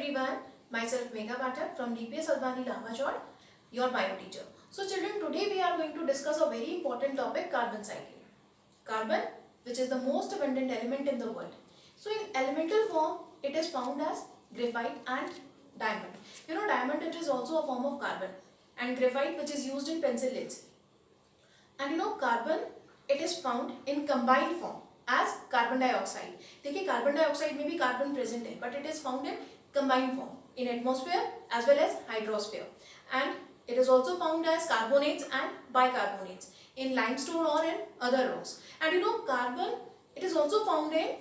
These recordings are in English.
everyone, myself Megha Pathak from DPS Advani Lavachod, your bio teacher. So children, today we are going to discuss a very important topic, carbon cycle. Carbon, which is the most abundant element in the world. So in elemental form, it is found as graphite and diamond. You know, diamond, it is also a form of carbon, and graphite, which is used in pencil leads. And you know, carbon, it is found in combined form as carbon dioxide. देखिए carbon dioxide में भी carbon present है, but it is found in combined form in atmosphere as well as hydrosphere, and it is also found as carbonates and bicarbonates in limestone or in other rocks. And you know, carbon, it is also found in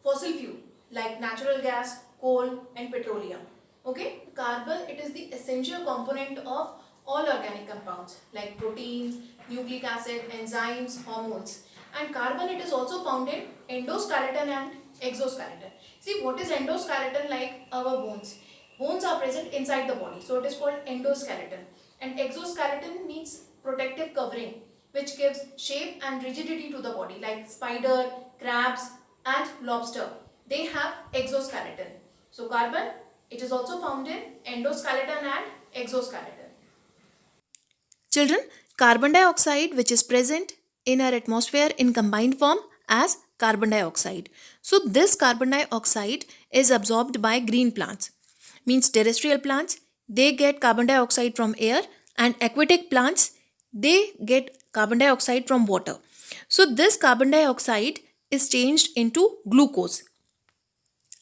fossil fuel like natural gas, coal and petroleum. Okay, carbon, it is the essential component of all organic compounds like proteins, nucleic acid, enzymes, hormones. And carbon, it is also found in endoskeleton and exoskeleton. See, what is endoskeleton? Like our bones. Bones are present inside the body, so it is called endoskeleton. And exoskeleton means protective covering, which gives shape and rigidity to the body, like spider, crabs and lobster. They have exoskeleton. So carbon, it is also found in endoskeleton and exoskeleton. Children, carbon dioxide, which is present in our atmosphere in combined form as carbon dioxide. So this carbon dioxide is absorbed by green plants. Means terrestrial plants, they get carbon dioxide from air, and aquatic plants, they get carbon dioxide from water. So this carbon dioxide is changed into glucose.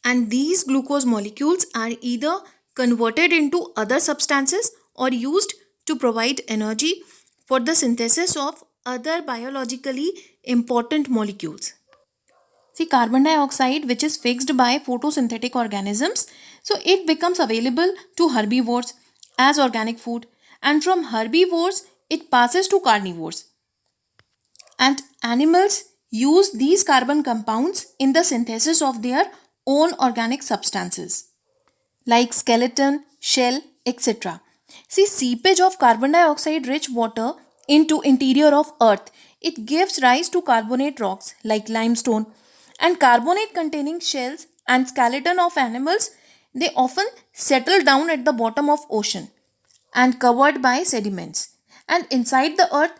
And these glucose molecules are either converted into other substances or used to provide energy for the synthesis of other biologically important molecules. See, carbon dioxide, which is fixed by photosynthetic organisms, so it becomes available to herbivores as organic food, and from herbivores it passes to carnivores. And animals use these carbon compounds in the synthesis of their own organic substances like skeleton, shell, etc. See, seepage of carbon dioxide rich water into interior of earth, it gives rise to carbonate rocks like limestone, and carbonate containing shells and skeleton of animals, they often settle down at the bottom of ocean and covered by sediments. And inside the earth,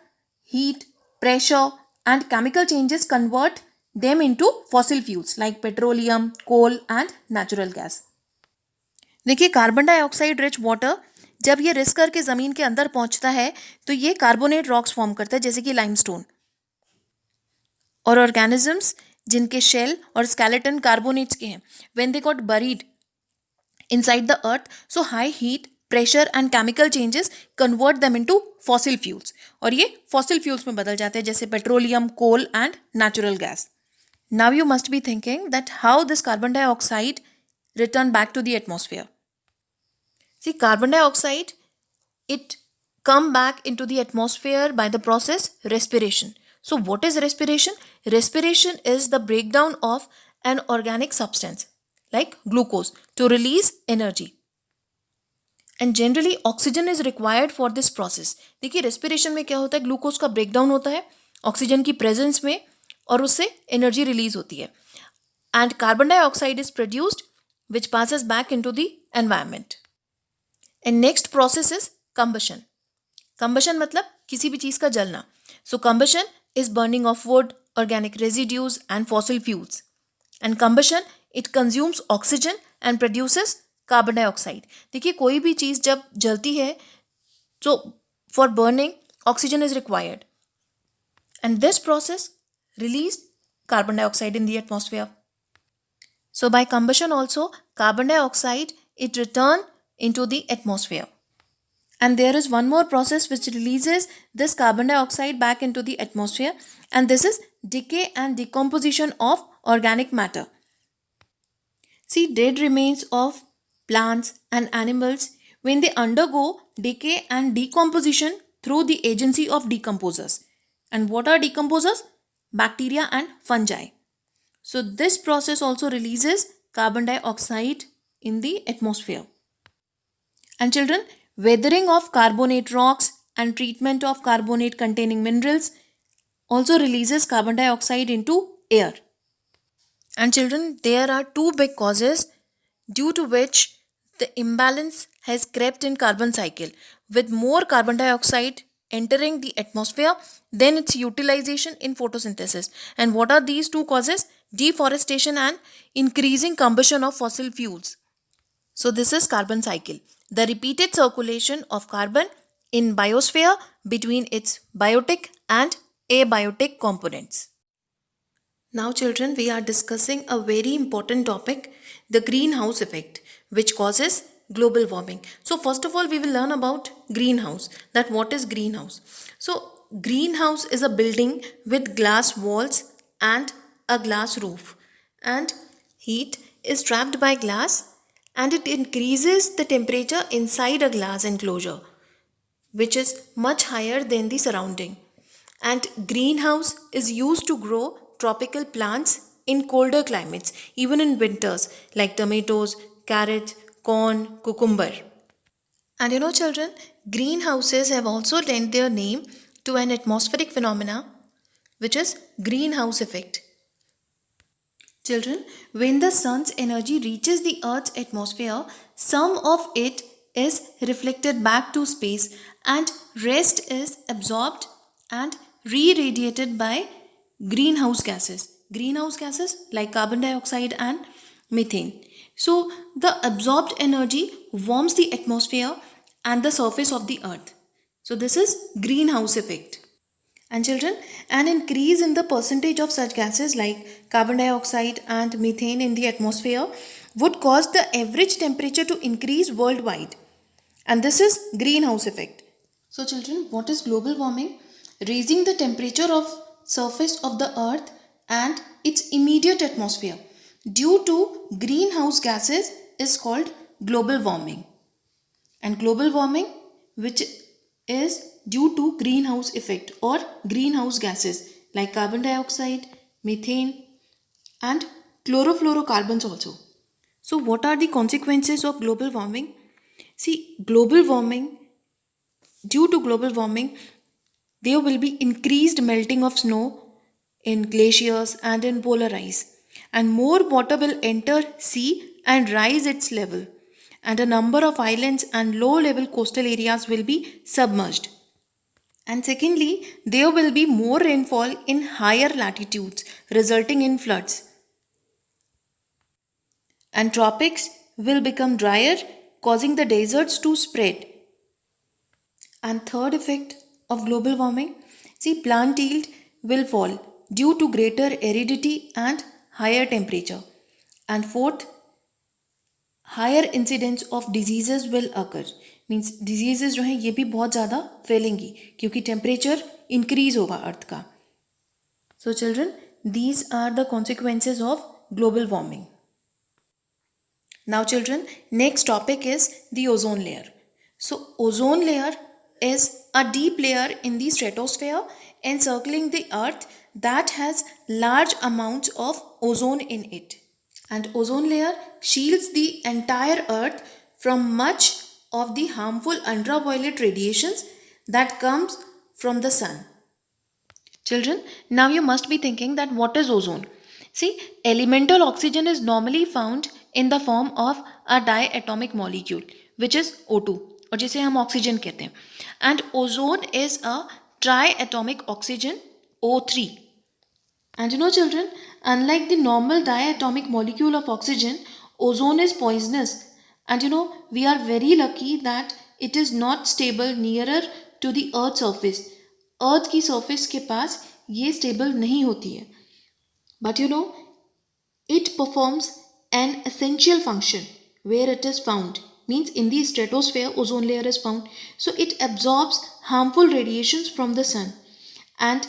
heat, pressure and chemical changes convert them into fossil fuels like petroleum, coal and natural gas. देखिए, carbon dioxide rich water जब ये रिस करके ज़मीन के अंदर पहुंचता है तो ये कार्बोनेट रॉक्स फॉर्म करता है, जैसे कि लाइमस्टोन. और ऑर्गेनिजम्स जिनके शेल और स्केलेटन कार्बोनेट्स के हैं, when they got buried inside the earth, so high heat, pressure and chemical changes convert them into fossil fuels, और ये फॉसिल फ्यूल्स में बदल जाते हैं जैसे petroleum, coal and natural gas. Now you must be thinking that how this carbon dioxide return back to the atmosphere. See, carbon dioxide, it come back into the atmosphere by the process respiration. So what is respiration? Respiration is the breakdown of an organic substance like glucose to release energy. And generally oxygen is required for this process. देखिए respiration में क्या होता है, glucose का breakdown होता है oxygen की presence में और उससे एनर्जी रिलीज होती है. And carbon dioxide is produced which passes back into the environment. And next process is combustion. Combustion मतलब किसी भी चीज़ का जलना. So combustion is burning of wood, organic residues and fossil fuels. And combustion, it consumes oxygen and produces carbon dioxide. देखिए, कोई भी चीज़ जब जलती है तो for burning oxygen is required. And this process released carbon dioxide in the atmosphere. So by combustion also, carbon dioxide, it return into the atmosphere. And there is one more process which releases this carbon dioxide back into the atmosphere, and this is decay and decomposition of organic matter. See, dead remains of plants and animals, when they undergo decay and decomposition through the agency of decomposers. And what are decomposers? Bacteria and fungi. So this process also releases carbon dioxide in the atmosphere. And children, weathering of carbonate rocks and treatment of carbonate containing minerals also releases carbon dioxide into air. And children, there are two big causes due to which the imbalance has crept in carbon cycle with more carbon dioxide entering the atmosphere than its utilization in photosynthesis. And what are these two causes? Deforestation and increasing combustion of fossil fuels. So this is carbon cycle, the repeated circulation of carbon in biosphere between its biotic and abiotic components. Now children, we are discussing a very important topic, the greenhouse effect, which causes global warming. So first of all, we will learn about greenhouse, that what is greenhouse. So greenhouse is a building with glass walls and a glass roof, and heat is trapped by glass and it increases the temperature inside a glass enclosure, which is much higher than the surrounding. And greenhouse is used to grow tropical plants in colder climates, even in winters, like tomatoes, carrot, corn, cucumber. And you know, children, greenhouses have also lent their name to an atmospheric phenomena, which is greenhouse effect. Children, when the sun's energy reaches the earth's atmosphere, some of it is reflected back to space and rest is absorbed and re-radiated by greenhouse gases. Greenhouse gases like carbon dioxide and methane. So the absorbed energy warms the atmosphere and the surface of the earth. So this is greenhouse effect. And children, an increase in the percentage of such gases like carbon dioxide and methane in the atmosphere would cause the average temperature to increase worldwide. And this is greenhouse effect. So children, what is global warming? Raising the temperature of surface of the earth and its immediate atmosphere due to greenhouse gases is called global warming. And global warming, which is due to greenhouse effect or greenhouse gases like carbon dioxide, methane and chlorofluorocarbons also. So what are the consequences of global warming? See, due to global warming, there will be increased melting of snow in glaciers and in polar ice, and more water will enter sea and rise its level, and a number of islands and low level coastal areas will be submerged. And secondly, there will be more rainfall in higher latitudes, resulting in floods. And tropics will become drier, causing the deserts to spread. And third effect of global warming, see, plant yield will fall due to greater aridity and higher temperature. And fourth, higher incidence of diseases will occur. Means diseases जो हैं ये भी बहुत ज़्यादा फैलेंगी क्योंकि temperature increase होगा अर्थ का. So children, these are the consequences of global warming. Now children, next topic is the ozone layer. So ozone layer is a deep layer in the stratosphere encircling the earth that has large amounts of ozone in it. And ozone layer shields the entire earth from much of the harmful ultraviolet radiations that comes from the sun. Children, now you must be thinking that what is ozone? See, elemental oxygen is normally found in the form of a diatomic molecule which is O2 और जिसे हम oxygen कहते हैं. And ozone is a triatomic oxygen O3. And you know children, unlike the normal diatomic molecule of oxygen, ozone is poisonous. And you know, we are very lucky that it is not stable nearer to the earth surface. अर्थ की surface के पास ये stable नहीं होती है. But you know, it performs an essential function where it is found. Means in the stratosphere ozone layer is found. So it absorbs harmful radiations from the sun and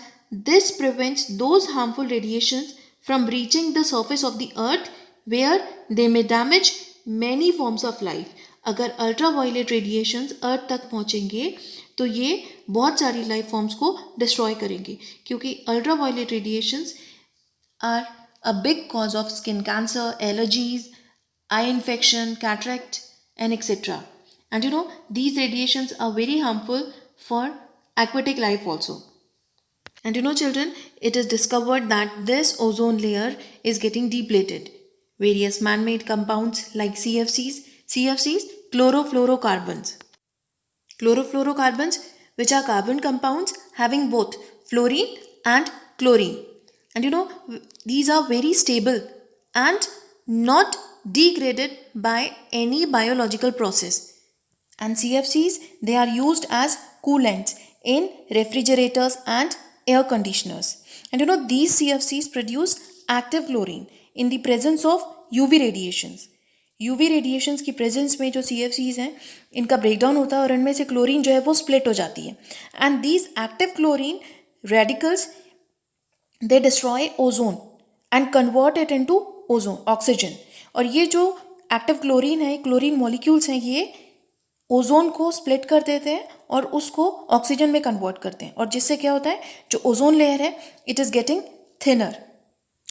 this prevents those harmful radiations from reaching the surface of the earth where they may damage many forms of life. अगर ultraviolet radiations earth तक पहुँचेंगे तो ये बहुत सारी life forms को destroy करेंगे क्योंकि ultraviolet radiations are a big cause of skin cancer, allergies, eye infection, cataract and etc. And you know, these radiations are very harmful for aquatic life also. And you know children, it is discovered that this ozone layer is getting depleted. Various man-made compounds like CFCs CFCs, chlorofluorocarbons. Chlorofluorocarbons, which are carbon compounds having both fluorine and chlorine. And these are very stable and not degraded by any biological process. And CFCs, they are used as coolants in refrigerators and air conditioners. And these CFCs produce active chlorine in the presence of UV radiations. UV radiations की presence में जो CFCs हैं इनका breakdown होता है और इनमें से क्लोरीन जो है वो स्प्लिट हो जाती है. And these active chlorine radicals they destroy ozone and convert it into ozone oxygen. और ये जो एक्टिव क्लोरीन है, क्लोरीन मॉलिक्यूल्स हैं, ये ओजोन को स्प्लिट कर देते हैं और उसको ऑक्सीजन में कन्वर्ट करते हैं. और जिससे क्या होता है, जो ओजोन लेयर है it is getting thinner.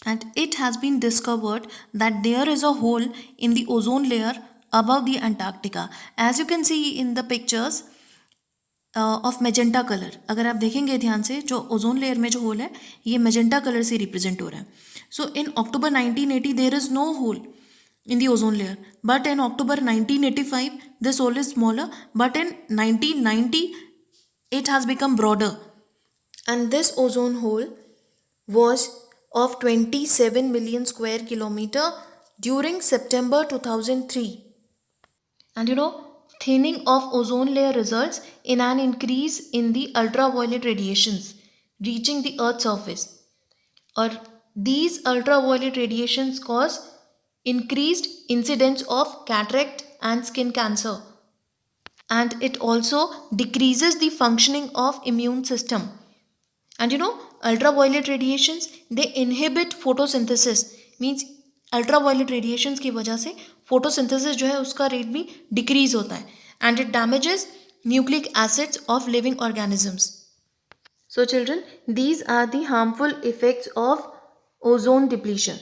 And it has been discovered that there is a hole in the ozone layer above the Antarctica. As you can see in the pictures of magenta color. अगर आप देखेंगे ध्यान से, जो ozone layer में जो whole है ये magenta color से रिप्रेजेंट हो रहा है. So in October 1980 there is no hole in the ozone layer, but in October 1985 this hole is smaller, but in 1990 it has become broader. And this ozone hole was of 27 million square kilometer during September 2003. And thinning of ozone layer results in an increase in the ultraviolet radiations reaching the Earth's surface. Or these ultraviolet radiations cause increased incidence of cataract and skin cancer. And it also decreases the functioning of immune system. And ultraviolet radiations, they inhibit photosynthesis. Means ultraviolet radiations की वजह से photosynthesis जो है उसका rate भी decrease होता है. And it damages nucleic acids of living organisms. So children, these are the harmful effects of ozone depletion.